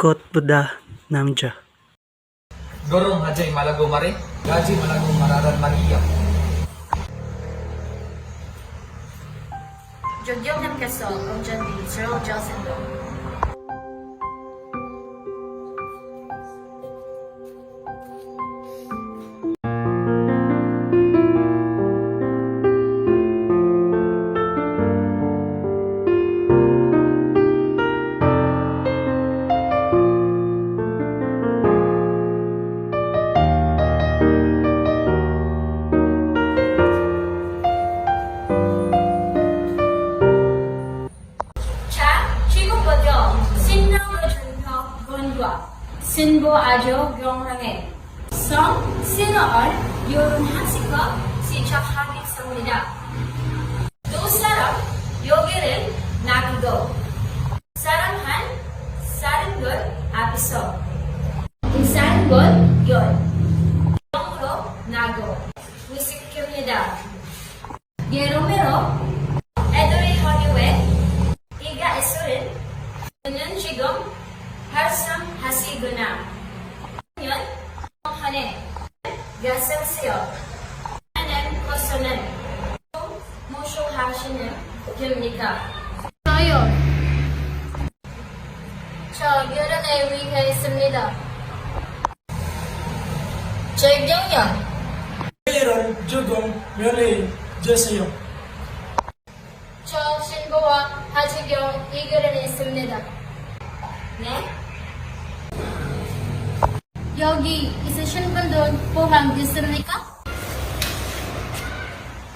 Buddha Namja. Gorong hajay malago mare, gaji malago mararan Maria. Jogyong nam kaso, kung dyan di, Sir Jocelyn Lo. Sinbo ajo 경랑에 성 신어얼 요런 한식과 시작하겠습니다. 두 사람 여기를 나기도 사랑한 사는 것 앞에서 인사한 것 열 영으로 나고 무식입니다. 예로메로 애들이 허리에 이가 있으린 그는 지금 발성하시구나. 년 한해 가슴세요. 하는 것은 무쇼하시는 겁니까? 저요. 저 결혼에 위해 있습니다. 재경영. Mayroon jugong really Joseo. 저 신부와 하지경 이 결혼에 있습니다. 네? 여기 있으신 분들 포함 있습니까?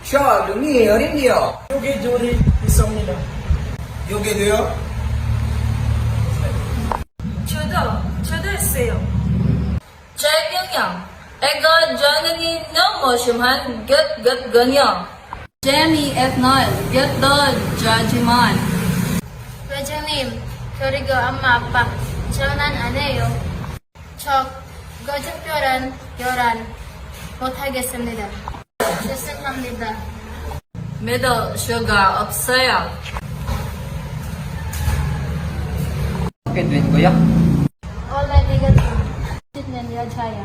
샤, 눈이 어린이요. Yogi Juri isang 여기도요? 저도 있어요. 재경영, 애가 전능이 너무 심한 것거든요. Jamie F9, get the judgment. 회장님, 그리고 엄마 아빠 전화 안 해요. 저 거짓말은 열한 못하겠습니다. 죄송합니다. Middle sugar 없어요. Bakit rin kuya? 원래 네가 듣는 여자야.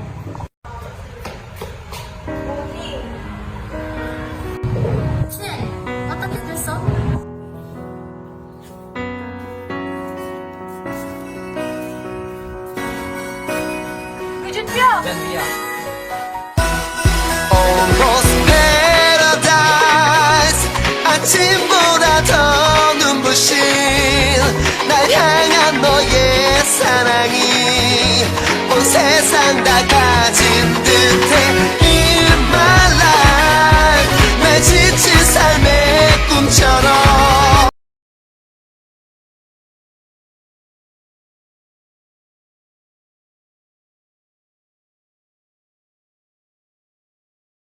네, 어떻게 됐어? Janvia. Almost paradise 아침보다 더 눈부신 날 향한 너의 사랑이 온 세상 다 가진